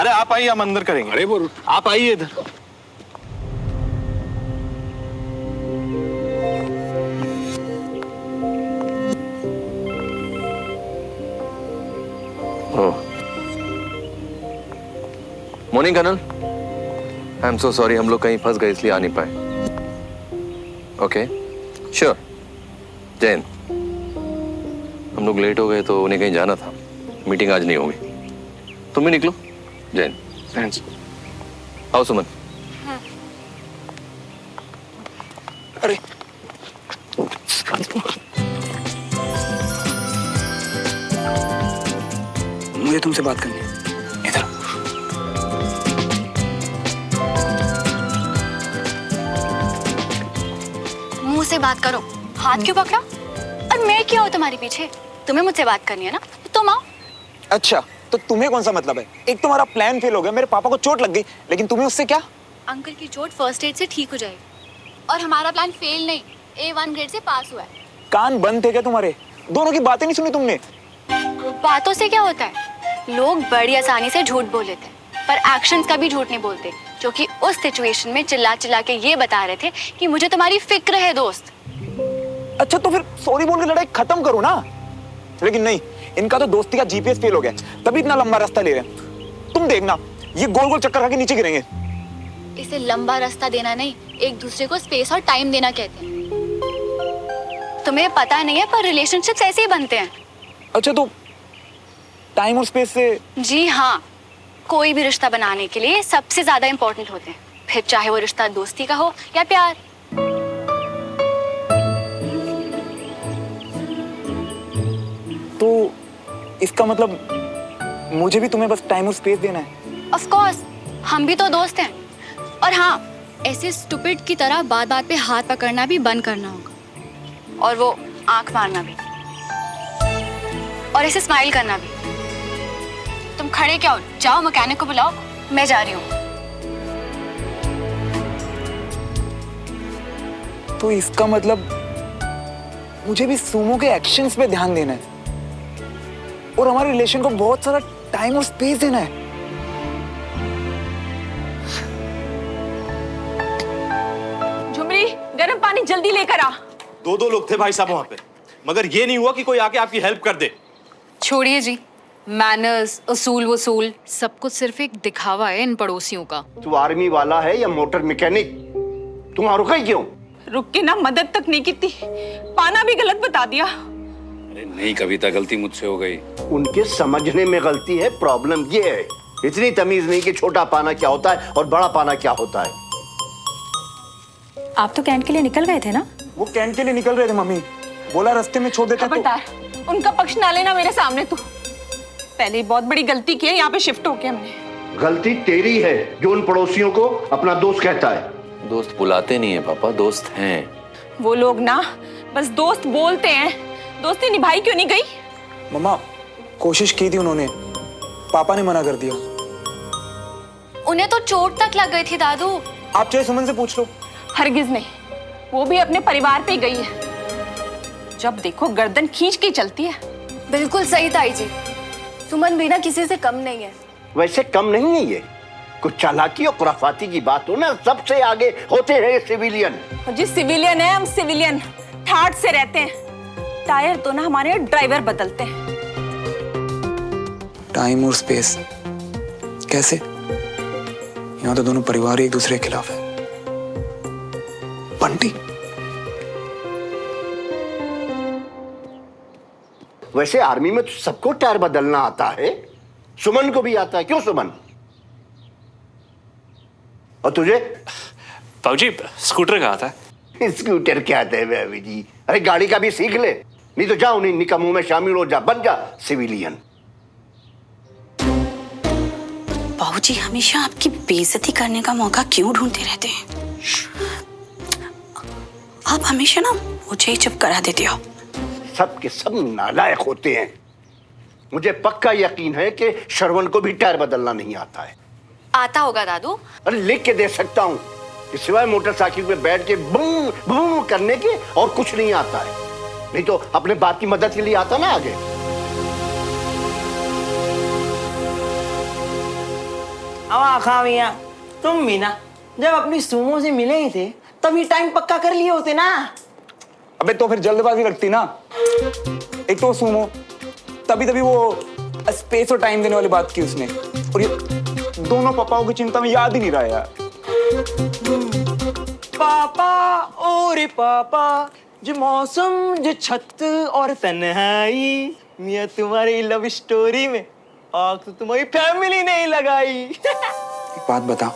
अरे आप आइए, हम अंदर करेंगे। अरे वो आप आइए इधर। Morning colonel, I am so sorry, हम लोग कहीं फंस गए इसलिए आ नहीं पाए। Okay sure. जैन, हम लोग लेट हो गए तो उन्हें कहीं जाना था, मीटिंग आज नहीं होगी। तुम भी निकलो। जैन। थैंक्स। आओ सुमन। अरे मुझे तुमसे बात करनी है, इधर। मुंह से बात करो, हाथ क्यों पकड़ा? और मैं क्यों हूँ तुम्हारे पीछे? तुम्हें मुझसे बात करनी है ना, तुम आओ। अच्छा, तो तुम्हें कौन सा मतलब है? एक तुम्हारा प्लान फेल हो गया, मेरे पापा को चोट लग गई, लेकिन तुम्हें उससे क्या? अंकल की चोट फर्स्ट एड से ठीक हो जाएगी। और हमारा प्लान फेल नहीं, A1 ग्रेड से पास हुआ है। कान बंद थे क्या तुम्हारे? दोनों की बातें नहीं सुनी तुमने? बातों से क्या होता है? लोग बड़ी आसानी से झूठ बोल लेते हैं, पर एक्शंस का भी झूठ नहीं बोलते, जो कि उस सिचुएशन में चिल्ला चिल्ला के ये बता रहे थे कि मुझे तुम्हारी फिक्र है दोस्त। अच्छा तो फिर सॉरी बोल के लड़ाई खत्म करो ना। लेकिन नहीं, इनका तो दोस्ती का जीपीएस फेल हो गया, तभी इतना लंबा रास्ता ले रहे हैं। तुम देखना, ये गोल गोल चक्कर खा के नीचे गिरेंगे। इसे लंबा रास्ता देना नहीं, एक दूसरे को स्पेस और टाइम देना कहते हैं। तुम्हें पता नहीं है, पर रिलेशनशिप्स ऐसे ही बनते हैं। अच्छा तो टाइम और स्पेस से? जी हाँ, कोई भी रिश्ता बनाने के लिए सबसे ज्यादा इंपॉर्टेंट होते हैं, फिर चाहे वो रिश्ता दोस्ती का हो या प्यार। तो इसका मतलब मुझे भी तुम्हें बस टाइम और स्पेस देना है? ऑफ कोर्स, हम भी तो दोस्त हैं। और हाँ, ऐसे स्टूपिड की तरह बात बात पे हाथ पकड़ना भी बंद करना होगा, और वो आंख मारना भी, और ऐसे स्माइल करना भी। तुम खड़े क्या हो? जाओ मैकेनिक को बुलाओ, मैं जा रही हूँ। तो इसका मतलब मुझे भी सुमो के एक्शंस पे ध्यान देना है, और हमारे रिलेशन को बहुत सारा टाइम और स्पेस देना है। झुमरी, गर्म पानी जल्दी लेकर आ। दो लोग थे भाई साहब वहां पे, मगर ये नहीं हुआ कि कोई आके आपकी हेल्प कर दे। छोड़िए जी, मैनर्स, असूल वसूल सब कुछ सिर्फ एक दिखावा है इन पड़ोसियों का। तू आर्मी वाला है या मोटर मैकेनिक? तुम वहां रुका ही क्यों? रुक के ना मदद तक नहीं की थी, पाना भी गलत बता दिया। अरे नहीं कविता, गलती मुझसे हो गई। उनके समझने में गलती है, प्रॉब्लम ये है। इतनी तमीज नहीं कि छोटा पाना क्या होता है और बड़ा पाना क्या होता है। आप तो कैंट के लिए निकल गए थे ना? वो कैंट के लिए निकल रहे थे मम्मी, बोला रास्ते में छोड़ देते। खबरदार, उनका पक्ष ना लेना मेरे सामने। तू पहले ही बहुत बड़ी गलती की है, यहाँ पे शिफ्ट होके हमने। गलती तेरी है जो उन पड़ोसियों को अपना दोस्त कहता है। दोस्त बुलाते नहीं है पापा, दोस्त हैं। वो लोग ना बस दोस्त बोलते हैं, दोस्ती निभाई क्यों नहीं गई? मम्मा, कोशिश की थी उन्होंने, पापा ने मना कर दिया। उन्हें तो चोट तक लग गई थी दादू। आप चाहे सुमन से पूछ लो। हरगिज नहीं, वो भी अपने परिवार पे गई है। जब देखो गर्दन खींच के चलती है। बिल्कुल सही ताई जी, सुमन भी ना किसी से कम नहीं है। वैसे कम नहीं है ये, कुछ चालाकी और खुराफाती की बात हो ना, सबसे आगे होते हैं सिविलियन। जी सिविलियन है हम, सिविलियन ठाट से रहते हैं। टायर तो ना हमारे ड्राइवर बदलते हैं। टाइम और स्पेस कैसे? यहाँ तो दोनों परिवार एक दूसरे के खिलाफ है। बंटी, वैसे आर्मी में तो सबको टायर बदलना आता है, सुमन को भी आता है। क्यों सुमन? और तुझे? बाबूजी, स्कूटर कहाँ था? स्कूटर क्या आता है भाभी जी? अरे गाड़ी का भी सीख ले, नहीं तो जाओ नहीं निकम्मों में शामिल हो जा, बन जा सिविलियन। बाबूजी हमेशा आपकी बेइज्जती करने का मौका क्यों ढूंढते रहते हैं? आप हमेशा ना मुझे ही चुप करा देते हो। सब के सब नालायक होते हैं। मुझे पक्का यकीन है कि श्रवण को भी टायर बदलना नहीं आता है। आता होगा दादू। अरे लिख के दे सकता हूँ कि सिवाय मोटरसाइकिल पे बैठ के बूम बूम करने के और कुछ नहीं आता है। नहीं तो अपने बाप की मदद के लिए आता ना आगे। अब आखा मियाँ तुम भी ना जब अपनी सुमो से मिले ही थे तभी टाइम पक्का कर लिए होते ना। अबे तो फिर जल्दबाजी लगती ना। एक तो सुमो, तभी तभी वो स्पेस और टाइम देने वाली बात की उसने, और ये दोनों पापाओं की चिंता में याद ही नहीं रहा यार। पापा और पापा, जो मौसम जो छत और तन्हाई, मियाँ तुम्हारी लव स्टोरी में आग तो तुम्हारी फैमिली नहीं लगाई। एक बात बता,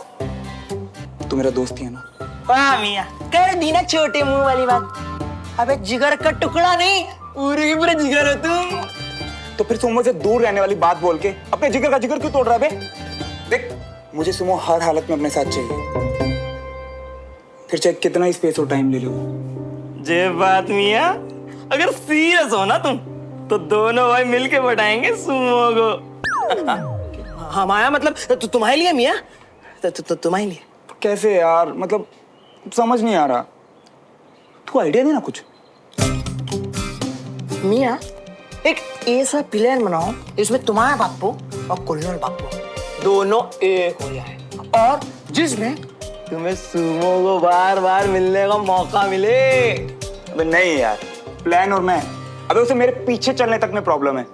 तू मेरा दोस्त ही है ना? वाह मियाँ, कर दी ना छोटे मुंह वाली बात। अबे जिगर का टुकड़ा नहीं, पूरी पूरा जिगर हो तुम। तो फिर सुमो से दूर रहने वाली बात बोल के अपने जिगर का जिगर क्यों तोड़ रहा है बे? देख, मुझे सुमो हर हालत में अपने साथ चाहिए, फिर चाहे कितना ही स्पेस और टाइम ले लो। जे बात मियाँ, अगर सीरियस हो ना तुम तो दोनों भाई मिलके बढ़ाएंगे सुमो को। हमारा मतलब तो तुम्हारे लिए मियाँ, तो तुम्हारे लिए। कैसे यार, मतलब समझ नहीं आ रहा। तू आइडिया देना कुछ। मियाँ एक ऐसा प्लान बनाओ इसमें तुम्हारा बापू और कुल्लर बापू दोनों एक हो जाए, और जिसमें तुम्हें सुमो को बार बार मिलने का मौका मिले। अबे नहीं यार, प्लान और मैं, अबे उसे मेरे पीछे चलने तक में प्रॉब्लम है।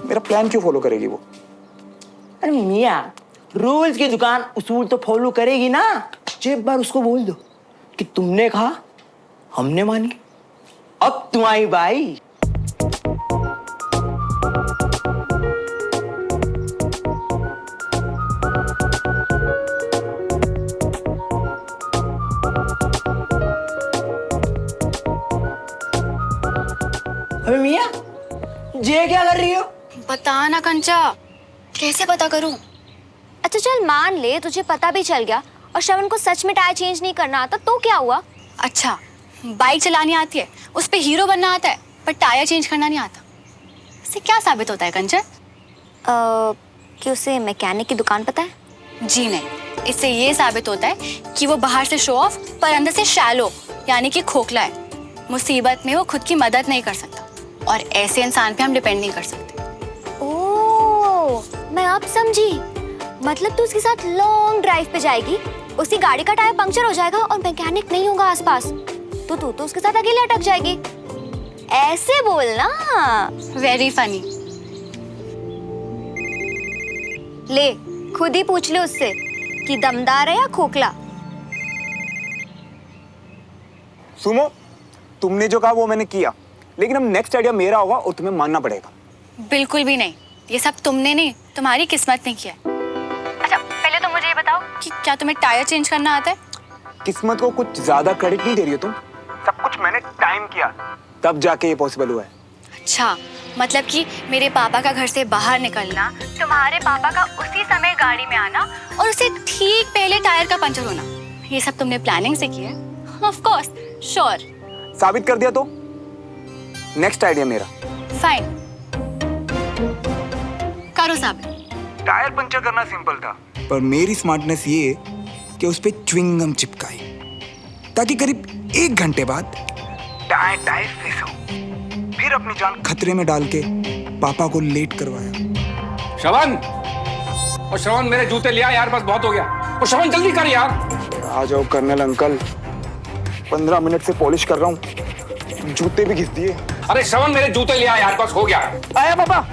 मेरा प्लान क्यों फॉलो करेगी वो? अरे मियाँ, रूल्स की दुकान उसूल तो फॉलो करेगी ना। एक बार उसको बोल दो कि तुमने कहा, हमने मानी, अब तुम्हारी बाई। अबे मियाँ, ये क्या कर रही हो? बता ना कंचा, कैसे पता करूं? अच्छा चल मान ले तुझे पता भी चल गया और श्रवण को सच में टायर चेंज नहीं करना आता तो क्या हुआ? अच्छा, बाइक चलानी आती है, उस पे हीरो बनना आता है, पर टायर चेंज करना नहीं आता। इससे क्या साबित होता है कंचन? कि उसे मैकेनिक की दुकान पता है? जी नहीं, इससे ये साबित होता है कि वो बाहर से शो ऑफ पर अंदर से शैलो यानी कि खोखला है। मुसीबत में वो खुद की मदद नहीं कर सकता, और ऐसे इंसान पे हम डिपेंड नहीं कर सकते। ओह, मैं अब समझी। मतलब तू उसके साथ लॉन्ग ड्राइव पे जाएगी, उसकी गाड़ी का टायर पंक्चर हो जाएगा और मैकेनिक नहीं होगा आसपास, तो तू तो उसके साथ अकेले अटक जाएगी। ऐसे बोलना। Very funny. ले खुद ही पूछ ले उससे कि दमदार है या खोखला। सुमो, तुमने जो कहा वो मैंने किया, लेकिन अब नेक्स्ट आइडिया मेरा होगा और तुम्हें मानना पड़ेगा। बिल्कुल भी नहीं, ये सब तुमने नहीं, तुम्हारी किस्मत ने किया। अच्छा पहले तो मुझे ये बताओ कि क्या तुम्हें टायर चेंज करना आता है? किस्मत को कुछ ज्यादा क्रेडिट नहीं दे रही हो तुम। सब कुछ मैंने टाइम किया, तब जाके ये पॉसिबल हुआ है। अच्छा, मतलब कि मेरे पापा का घर से बाहर निकलना, तुम्हारे पापा का उसी समय गाड़ी में आना और उसे ठीक पहले टायर का पंचर होना, ये सब तुमने प्लानिंग से किया? Of course, sure. साबित कर दिया तो नेक्स्ट आइडिया मेरा। फाइन, करो साबित। टायर पंचर करना सिंपल था, पर मेरी स्मार्टनेस ये कि उस पे च्युइंगम चिपकाई, ताकि करीब 1 घंटे बाद टायर टायर फ्रेश हो। फिर अपनी जान खतरे में डाल के पापा को लेट करवाया। श्रवण, और श्रवण मेरे जूते लिया यार, बस बहुत हो गया। और श्रवण जल्दी कर यार। आ जाओ कर्नल अंकल, 15 मिनट से पॉलिश कर रहा हूँ, जूते भी घिस दिए। अरे श्रवण मेरे जूते लिया यार, बस हो गया। आया पापा,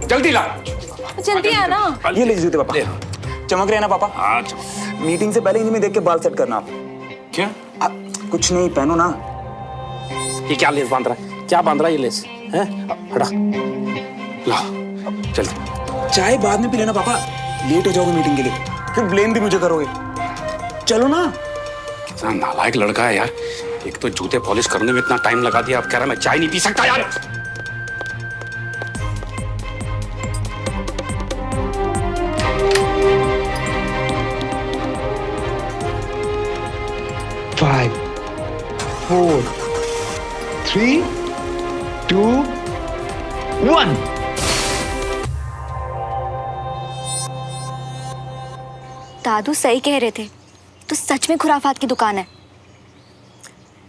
जल्दी ला। जल्दी आना। ये ले जूते पापा। चमक रहे हैं ना पापा? हाँ। मीटिंग से पहले इन्हीं में देख के बाल सेट करना आप। क्या? कुछ नहीं, पहनो ना। ये क्या लेस बांध रहा है? क्या बांध रहा है ये लेस? हैं? हटा। ला, जल्दी। चाय बाद में पी लेना पापा, लेट हो जाओगे मीटिंग के लिए, फिर ब्लेम भी मुझे करोगे। चलो ना। कितना नालायक लड़का है यार, एक तो जूते पॉलिश करने में इतना टाइम लगा दिया, अब कह रहा मैं चाय नहीं पी सकता यार। Five, 4, 3, 2, 1। दादू सही कह रहे थे, तो सच में खुराफात की दुकान है।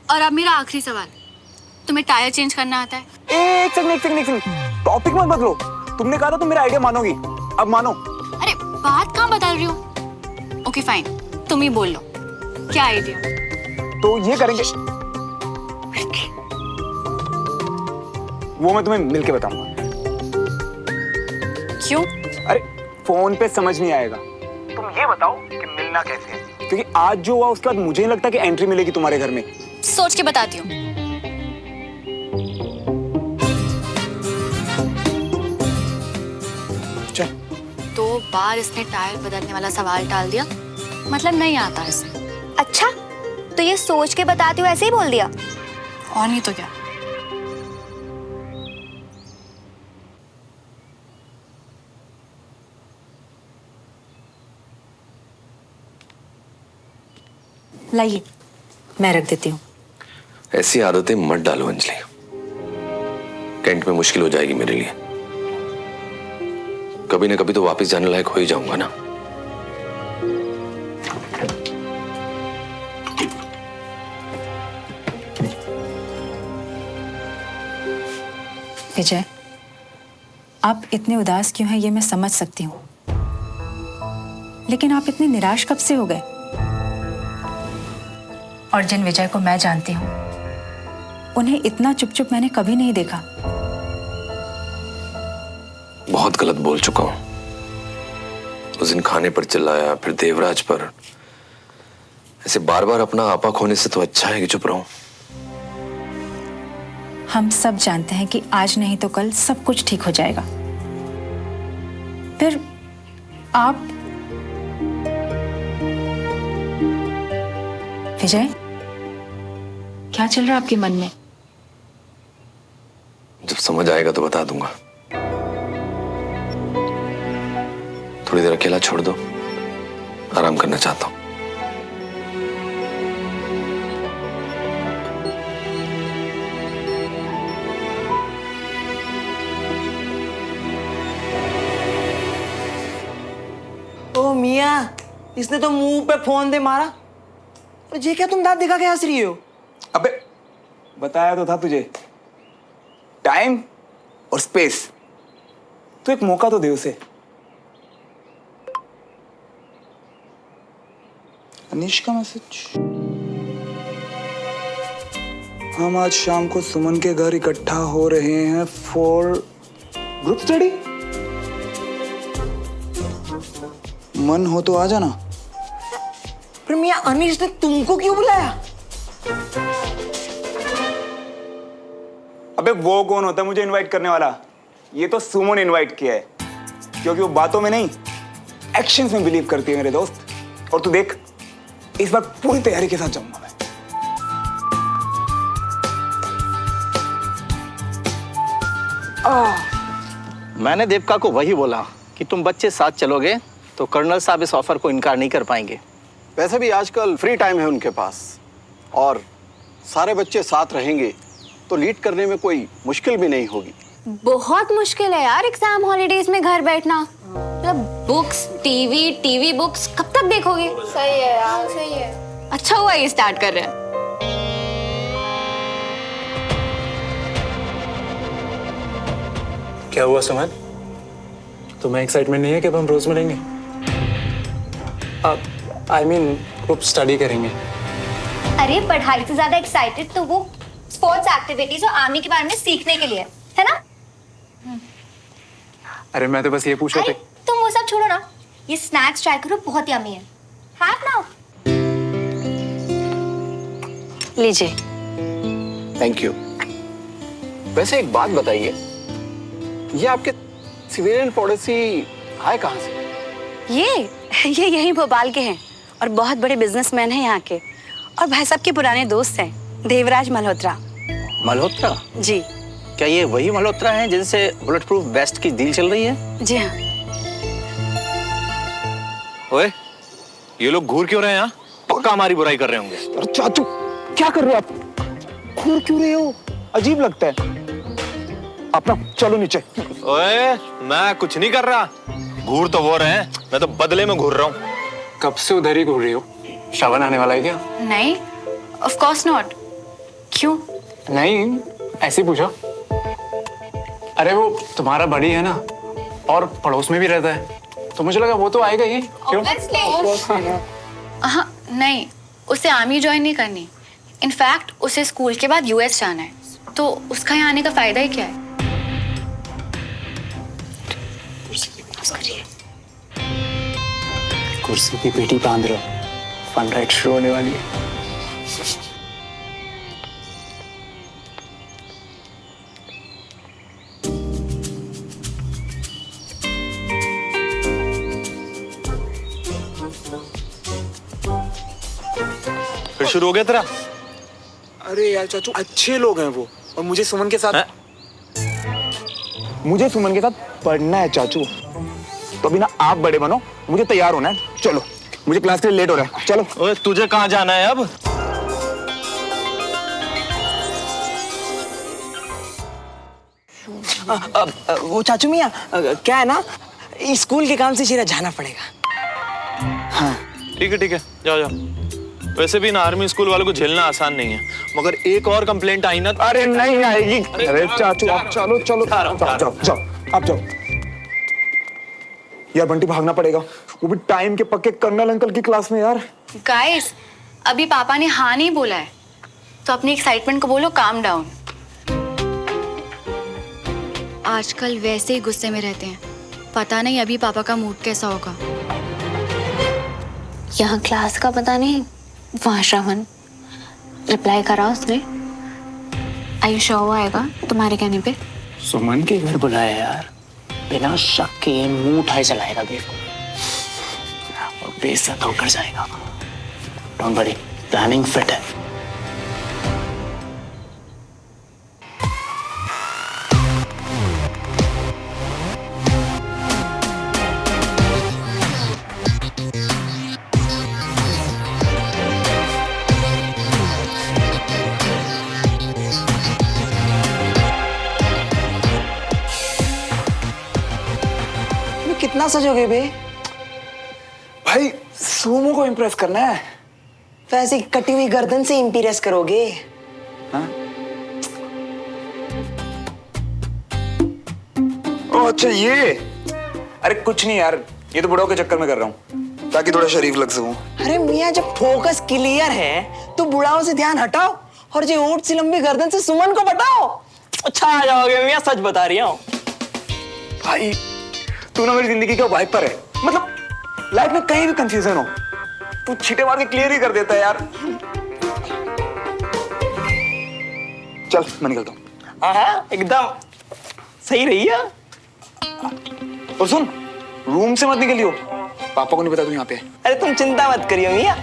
और अब मेरा आखिरी सवाल, तुम्हें टायर चेंज करना आता है? एक सेकंड, टॉपिक मत बदलो। तुमने कहा था तुम मेरा आइडिया मानोगी, अब मानो। अरे रही हो? ओके फाइन, तुम ही बोल लो, क्या आइडिया? तो ये करेंगे, वो मैं तुम्हें मिलके बताऊंगा। क्यों? अरे फोन पे समझ नहीं आएगा, तुम ये बताओ कि मिलना कैसे है, क्योंकि आज जो हुआ उसके बाद मुझे नहीं लगता कि एंट्री मिलेगी तुम्हारे घर में। सोच के बताती हूँ। चल। 2 बार इसने टायर बदलने वाला सवाल टाल दिया, मतलब नहीं आता इसे। अच्छा, तो ये सोच के बताती हूँ ऐसे ही बोल दिया? और नहीं तो क्या। लाइए, मैं रख देती हूँ। ऐसी आदतें मत डालो अंजलि, कैंट में मुश्किल हो जाएगी मेरे लिए। कभी ना कभी तो वापस जाने लायक हो ही जाऊंगा ना। विजय, आप इतने उदास क्यों हैं ये मैं समझ सकती हूँ, लेकिन आप इतने निराश कब से हो गए? और जिन विजय को मैं जानती हूँ, उन्हें इतना चुप चुप मैंने कभी नहीं देखा। बहुत गलत बोल चुका हूं। उस दिन खाने पर चिल्लाया, फिर देवराज पर। ऐसे बार बार अपना आपा खोने से तो अच्छा है कि चुप रहूं। हम सब जानते हैं कि आज नहीं तो कल सब कुछ ठीक हो जाएगा। फिर आप विजय, क्या चल रहा है आपके मन में? जब समझ आएगा तो बता दूंगा। थोड़ी देर अकेला छोड़ दो, आराम करना चाहता हूं। ओ मियां, इसने तो मुंह पे फोन दे मारा। और ये क्या तुम दांत दिखा के हंस रही हो? अबे बताया तो था तुझे, टाइम और स्पेस। तो एक मौका तो दे उसे। अनीश का मैसेज। हम आज शाम को सुमन के घर इकट्ठा हो रहे हैं फॉर ग्रुप स्टडी। मन हो तो आ जाना। पर मियां, अनीश ने तुमको क्यों बुलाया? अबे वो कौन होता है मुझे इनवाइट करने वाला? ये तो सुमन इनवाइट किया है, क्योंकि वो बातों में नहीं एक्शंस में बिलीव करती है मेरे दोस्त। और तू देख, इस बार पूरी तैयारी के साथ जाऊंगा मैं। मैंने देवका को वही बोला कि तुम बच्चे साथ चलोगे तो कर्नल साहब इस ऑफर को इनकार नहीं कर पाएंगे। वैसे भी आजकल फ्री टाइम है उनके पास, और सारे बच्चे साथ रहेंगे तो लीड करने में कोई मुश्किल भी नहीं होगी। बहुत मुश्किल है यार एग्जाम हॉलीडेज में घर बैठना। मतलब बुक्स, टीवी बुक्स कब तक देखोगे? सही है यार, सही है। अच्छा हुआ ये स्टार्ट कर रहे हैं। क्या हुआ सुमन? तुम्हें एक्साइटमेंट नहीं है कि अब हम रोज मिलेंगे? आई मीन ग्रुप स्टडी करेंगे। अरे पढ़ाई से ज्यादा एक्साइटेड तो वो स्पोर्ट्स एक्टिविटीज और आर्मी के बारे में सीखने के लिए है ना? अरे मैं तो बस ये पूछ रहा था। तुम वो सब छोड़ो ना, ये स्नैक्स ट्राई करो, बहुत यम्मी है। Have now. लीजिए। Thank you. वैसे एक बात बताइए, ये आपके सिविलियन पॉलिसी आए कहाँ से? ये यही भोपाल के हैं और बहुत बड़े बिजनेसमैन हैं यहाँ के, और भाई साहब के पुराने दोस्त हैं, देवराज मल्होत्रा। मल्होत्रा? जी। क्या ये वही मल्होत्रा हैं जिनसे बुलेट प्रूफ वेस्ट की डील चल रही है? जी हाँ। ओए, ये लोग घूर क्यों रहे हैं यहाँ? पक्का हमारी बुराई कर रहे होंगे। अरे चाचू, क्या कर रहे हो आप? घूर क्यों रहे हो? अजीब लगता है। अपना चलो नीचे। ओए, मैं कुछ नहीं कर रहा। घूर तो वो रहे हैं, मैं तो बदले में घूर रहा हूँ। कब से उधर ही घूर रही हो? श्रावण आने वाला है क्या? नहीं, ऑफ कोर्स नॉट। क्यों? नहीं, ऐसे ही पूछा। अरे वो तुम्हारा बड़ी है ना, और पड़ोस में भी रहता है, तो मुझे लगा वो तो आएगा ही। क्यों? हाँ नहीं, उसे आर्मी ज्वाइन नहीं करनी। इनफैक्ट उसे स्कूल के बाद यूएस जाना है, तो उसका यहाँ आने का फायदा ही क्या है? कुर्सी की पेटी बांध रहा हूँ, फन राइड शुरू होने वाली है। फिर शुरू हो गया तेरा? अरे यार चाचू, अच्छे लोग हैं वो, और मुझे सुमन के साथ पढ़ना है चाचू। तो अभी ना आप बड़े बनो, मुझे तैयार होना है। चलो, मुझे क्लास के लिए लेट हो रहा है। चलो। ओए तुझे कहाँ जाना है अब? वो चाचू मियाँ, क्या है ना, स्कूल के काम से सीधा जाना पड़ेगा। हाँ ठीक है, जाओ जाओ। वैसे भी ना आर्मी स्कूल वालों को झेलना आसान नहीं है, मगर एक और कंप्लेंट आई ना। अरे नहीं आएगी। अरे चाचू आप चलो जाओ आप जाओ। यार बंटी, भागना पड़ेगा, वो भी टाइम के पक्के कर्नल अंकल की क्लास में। यार गाइस, अभी पापा ने हाँ नहीं बोला है, तो अपनी एक्साइटमेंट को बोलो काम डाउन। आजकल वैसे ही गुस्से में रहते हैं, पता नहीं अभी पापा का मूड कैसा होगा। यहाँ क्लास का पता नहीं, वहाँ श्रवण रिप्लाई करा उसने। आयुष वो आएगा तुम्हारे कहने पे? सुमन के घर बुलाया यार, बिना शक के मुंह उठाए चलाएगा देव को और बेइज्जत होकर जाएगा। डोंट वरी, प्लानिंग फिट है। कितना सजोगे बे? भाई सोमो को इम्प्रेस करना है। वैसे कटी हुई गर्दन से इम्प्रेस करोगे? हाँ? ओ अच्छा ये। अरे कुछ नहीं यार, ये तो बुढ़ाओ के चक्कर में कर रहा हूँ ताकि थोड़ा शरीफ लग सकूं। अरे मियाँ, जब फोकस क्लियर है तो बुढ़ाओं से ध्यान हटाओ और जो ऊंट सी लंबी गर्दन से सुमन को बटाओ। अच्छा आ जाओगे मियाँ, सच बता रही हूँ। भाई तू ना मेरी जिंदगी का वाइपर है, मतलब लाइफ में कहीं भी कंफ्यूजन हो तू छींटे मार के क्लियर ही कर देता है यार। चल मैं निकलता हूँ। हाँ एकदम सही रही है। और सुन, रूम से मत निकलियो, पापा को नहीं बता तू यहाँ पे। अरे तुम चिंता मत करियो मियाँ,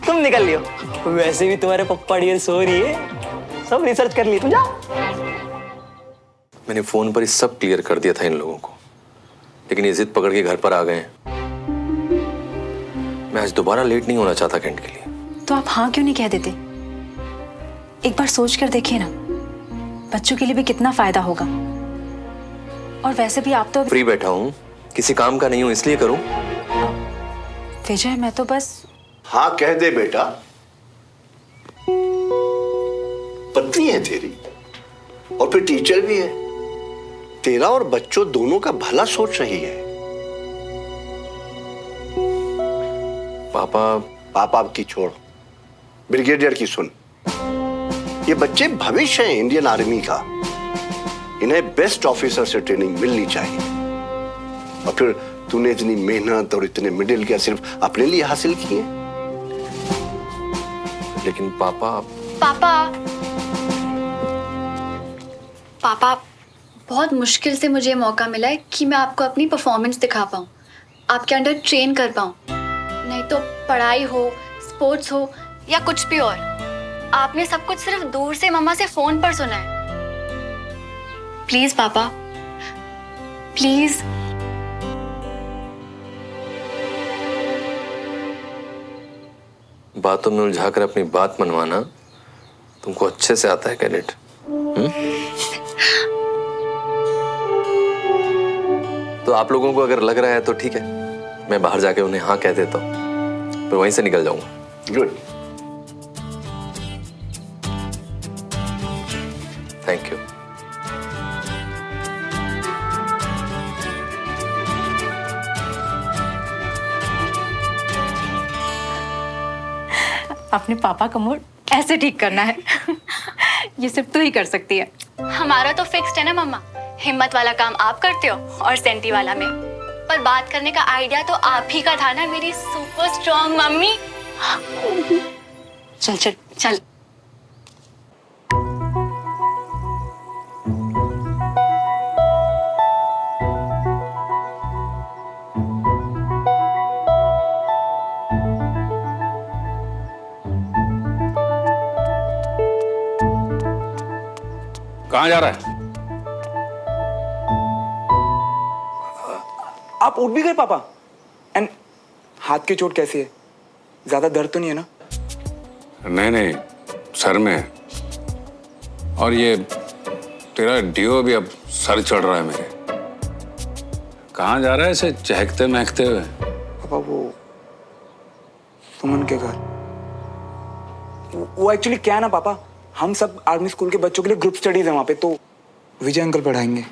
तुम निकल लियो। वैसे भी तुम्हारे पप्पा डियर सो रही है, सब रिसर्च कर ली। तुम जाओ। मैंने फोन पर ही सब क्लियर कर दिया था इन लोगों को, लेकिन ये जिद पकड़ के घर पर आ गए हैं। मैं आज दोबारा लेट नहीं होना चाहता कैंट के लिए। तो आप हाँ क्यों नहीं कह देते? एक बार सोच कर देखिए ना, बच्चों के लिए भी कितना फायदा होगा। और वैसे भी आप तो फ्री बैठा हूँ, किसी काम का नहीं हूँ, इसलिए करूँ। विजय, मैं तो बस। हाँ कह दे बेटा, पत्नी है तेरी और फिर टीचर भी है, तेरा और बच्चों दोनों का भला सोच रही है। पापा की छोड़, ब्रिगेडियर की सुन। ये बच्चे भविष्य हैं इंडियन आर्मी का, इन्हें बेस्ट ऑफिसर से ट्रेनिंग मिलनी चाहिए। और फिर तूने इतनी मेहनत और इतने मेडल क्या सिर्फ अपने लिए हासिल किए? लेकिन पापा बहुत मुश्किल से मुझे मौका मिला है कि मैं आपको अपनी परफॉर्मेंस दिखा पाऊँ, आपके अंडर ट्रेन कर पाऊँ। नहीं तो पढ़ाई हो, स्पोर्ट्स हो या कुछ भी और, आपने सब कुछ सिर्फ दूर से मम्मा से फोन पर सुना है। प्लीज पापा, प्लीज। बातों में उलझाकर अपनी बात मनवाना तुमको अच्छे से आता है कैडेट। तो आप लोगों को अगर लग रहा है तो ठीक है, मैं बाहर जाके उन्हें हाँ कह देता हूँ, फिर वहीं से निकल जाऊंगा। Good, thank you. अपने पापा का मूड ऐसे ठीक करना है। ये सिर्फ तू ही कर सकती है। हमारा तो फिक्स्ड है ना मम्मा, हिम्मत वाला काम आप करते हो और सेंटी वाला मैं। पर बात करने का आइडिया तो आप ही का था ना मेरी सुपर स्ट्रॉन्ग मम्मी। चल चल चल। कहाँ जा रहा है? आप उठ भी गए पापा? एंड हाथ की चोट कैसी है? ज्यादा दर्द तो नहीं है ना? नहीं नहीं, सर में है। और ये तेरा डियो भी अब सर चढ़ रहा है मेरे। कहाँ जा रहा है ऐसे चहकते महकते हुए? पापा वो सुमन के घर। वो एक्चुअली क्या है ना पापा, हम सब आर्मी स्कूल के बच्चों के लिए ग्रुप स्टडीज है वहाँ पे, तो विजय अंकल पढ़ाएंगे।